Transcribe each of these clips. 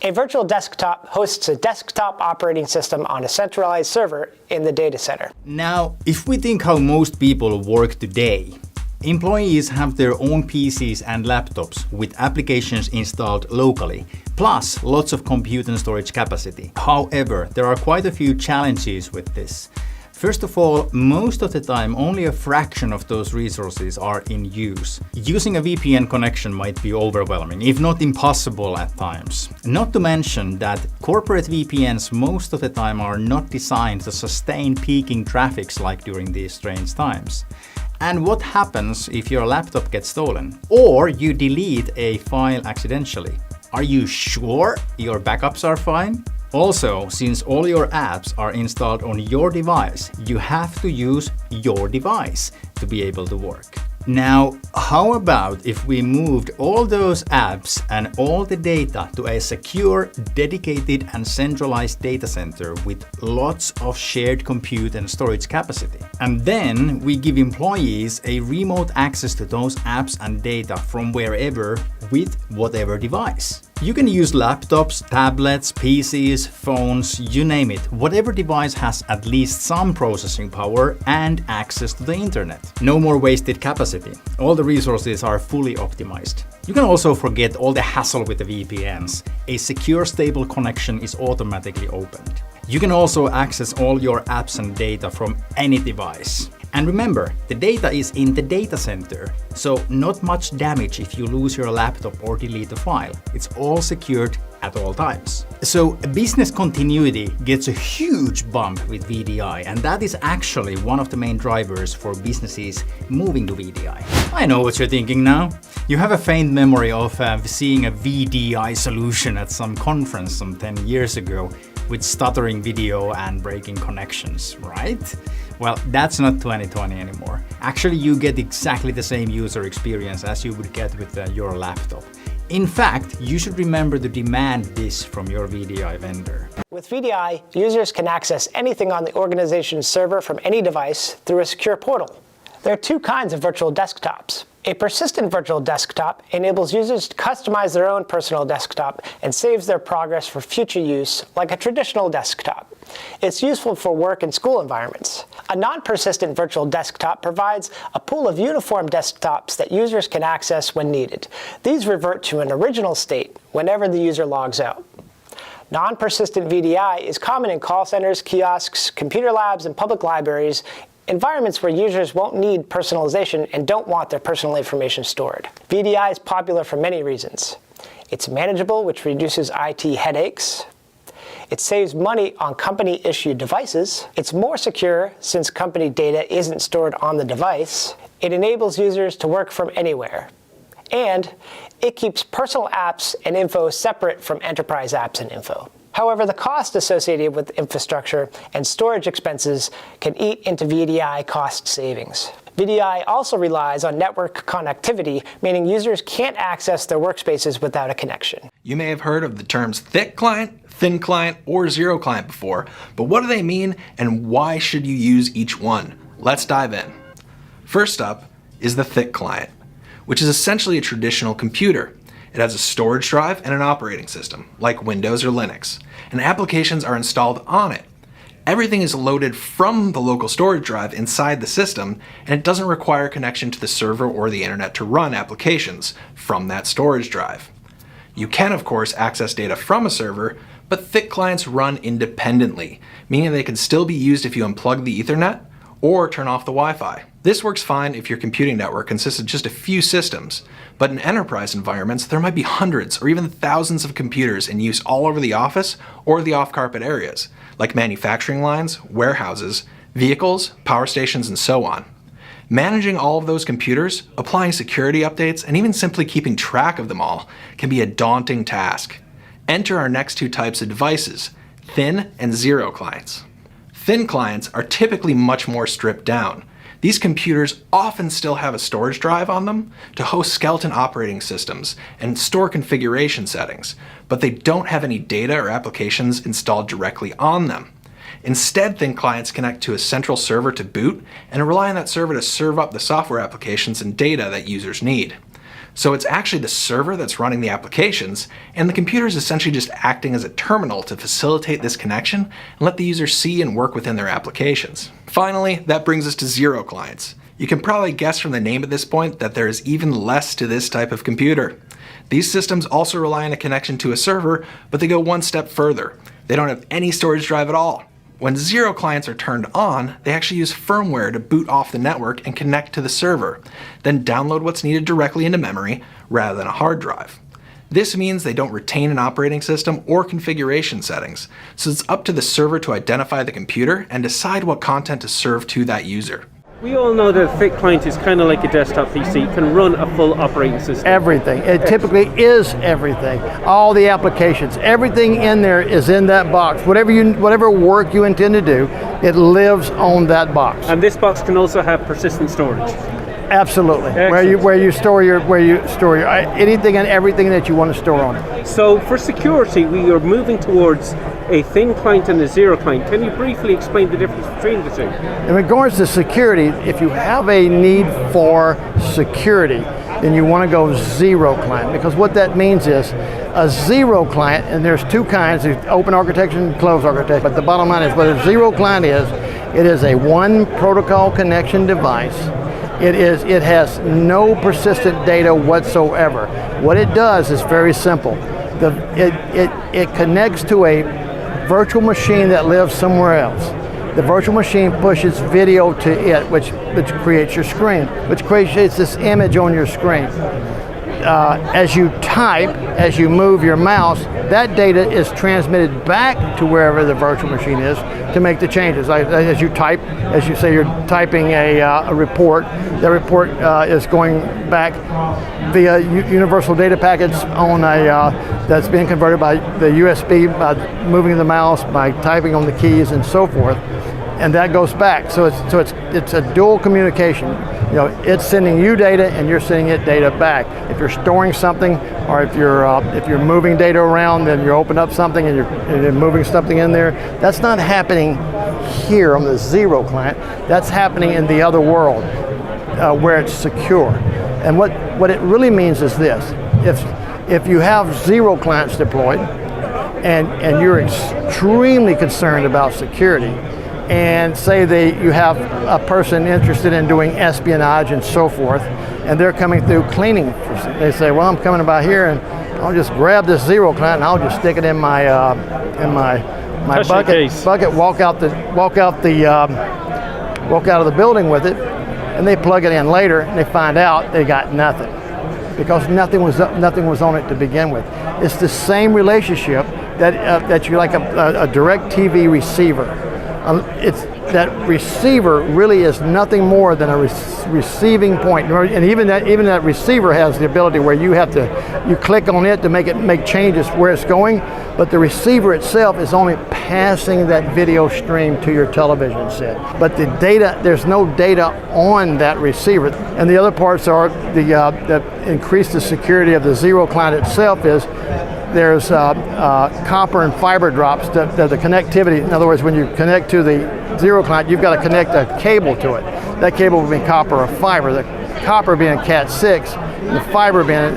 A virtual desktop hosts a desktop operating system on a centralized server in the data center. Now, if we think how most people work today, employees have their own PCs and laptops with applications installed locally, plus lots of compute and storage capacity. However, there are quite a few challenges with this. First of all, most of the time only a fraction of those resources are in use. Using a VPN connection might be overwhelming, if not impossible at times. Not to mention that corporate VPNs most of the time are not designed to sustain peaking traffics like during these strange times. And what happens if your laptop gets stolen? Or you delete a file accidentally? Are you sure your backups are fine? Also, since all your apps are installed on your device, you have to use your device to be able to work. Now, how about if we moved all those apps and all the data to a secure, dedicated and centralized data center with lots of shared compute and storage capacity? And then we give employees a remote access to those apps and data from wherever with whatever device. You can use laptops, tablets, PCs, phones, you name it. Whatever device has at least some processing power and access to the internet. No more wasted capacity. All the resources are fully optimized. You can also forget all the hassle with the VPNs. A secure, stable connection is automatically opened. You can also access all your apps and data from any device. And remember, the data is in the data center, so not much damage if you lose your laptop or delete a file. It's all secured at all times. So business continuity gets a huge bump with VDI, and that is actually one of the main drivers for businesses moving to VDI. I know what you're thinking now. You have a faint memory of seeing a VDI solution at some conference some 10 years ago with stuttering video and breaking connections, right? Well, that's not 2020 anymore. Actually, you get exactly the same user experience as you would get with your laptop. In fact, you should remember to demand this from your VDI vendor. With VDI, users can access anything on the organization's server from any device through a secure portal. There are two kinds of virtual desktops. A persistent virtual desktop enables users to customize their own personal desktop and saves their progress for future use like a traditional desktop. It's useful for work and school environments. A non-persistent virtual desktop provides a pool of uniform desktops that users can access when needed. These revert to an original state whenever the user logs out. Non-persistent VDI is common in call centers, kiosks, computer labs, and public libraries, environments where users won't need personalization and don't want their personal information stored. VDI is popular for many reasons. It's manageable, which reduces IT headaches. It saves money on company-issued devices. It's more secure since company data isn't stored on the device. It enables users to work from anywhere. And it keeps personal apps and info separate from enterprise apps and info. However, the cost associated with infrastructure and storage expenses can eat into VDI cost savings. VDI also relies on network connectivity, meaning users can't access their workspaces without a connection. You may have heard of the terms thick client, thin client, or zero client before, but what do they mean and why should you use each one? Let's dive in. First up is the thick client, which is essentially a traditional computer. It has a storage drive and an operating system, like Windows or Linux, and applications are installed on it. Everything is loaded from the local storage drive inside the system, and it doesn't require connection to the server or the internet to run applications from that storage drive. You can, of course, access data from a server, but thick clients run independently, meaning they can still be used if you unplug the Ethernet or turn off the Wi-Fi. This works fine if your computing network consists of just a few systems, but in enterprise environments, there might be hundreds or even thousands of computers in use all over the office or the off-carpet areas, like manufacturing lines, warehouses, vehicles, power stations, and so on. Managing all of those computers, applying security updates, and even simply keeping track of them all can be a daunting task. Enter our next two types of devices, thin and zero clients. Thin clients are typically much more stripped down. These computers often still have a storage drive on them to host skeleton operating systems and store configuration settings, but they don't have any data or applications installed directly on them. Instead, thin clients connect to a central server to boot and rely on that server to serve up the software applications and data that users need. So it's actually the server that's running the applications, and the computer is essentially just acting as a terminal to facilitate this connection and let the user see and work within their applications. Finally, that brings us to zero clients. You can probably guess from the name at this point that there is even less to this type of computer. These systems also rely on a connection to a server, but they go one step further. They don't have any storage drive at all. When zero clients are turned on, they actually use firmware to boot off the network and connect to the server, then download what's needed directly into memory rather than a hard drive. This means they don't retain an operating system or configuration settings, so it's up to the server to identify the computer and decide what content to serve to that user. We all know that a thick client is kind of like a desktop PC, can run a full operating system. Everything. It typically is everything. All the applications, everything in there is in that box. Whatever work you intend to do, it lives on that box. And this box can also have persistent storage. Absolutely. Excellent. Where you store your anything and everything that you want to store on it. So for security, we are moving towards a thin client and a zero client. Can you briefly explain the difference between the two? In regards to security, if you have a need for security, then you want to go zero client, because what that means is a zero client, and there's two kinds, there's open architecture and closed architecture, but the bottom line is what a zero client is, it is a one protocol connection device. It has no persistent data whatsoever. What it does is very simple. It connects to a virtual machine that lives somewhere else. The virtual machine pushes video to it, which creates your screen, which creates this image on your screen. As you type, as you move your mouse, that data is transmitted back to wherever the virtual machine is to make the changes. As you type, as you say you're typing a report, that report is going back via universal data packets on that's being converted by the USB, by moving the mouse, by typing on the keys and so forth. And that goes back. So it's a dual communication. You know, it's sending you data and you're sending it data back. If you're storing something, or if you're moving data around, then you open up something and you're moving something in there. That's not happening here on the zero client. That's happening in the other world where it's secure. And what it really means is this: if you have zero clients deployed and you're extremely concerned about security, and say you have a person interested in doing espionage and so forth, and they're coming through cleaning. They say, well, I'm coming about here and I'll just grab this zero client and I'll just stick it in my bucket, walk out of the building with it, and they plug it in later and they find out they got nothing, because nothing was on it to begin with. It's the same relationship that you're like a direct TV receiver. That receiver really is nothing more than a receiving point, and even that receiver has the ability where you click on it to make changes where it's going, but the receiver itself is only passing that video stream to your television set. But the data, there's no data on that receiver. And the other parts are the increase the security of the zero client itself is there's copper and fiber drops, the connectivity. In other words, when you connect to the zero client, you've got to connect a cable to it. That cable will be copper or fiber. The copper being Cat6, and the fiber being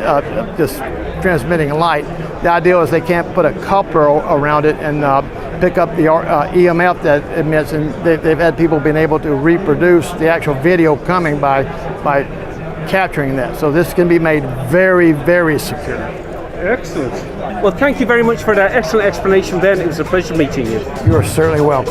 just transmitting light. The idea is they can't put a coupler around it and pick up the EMF that emits, and they've had people being able to reproduce the actual video coming by capturing that. So this can be made very, very secure. Excellent. Well, thank you very much for that excellent explanation, Ben. It was a pleasure meeting you. You are certainly welcome.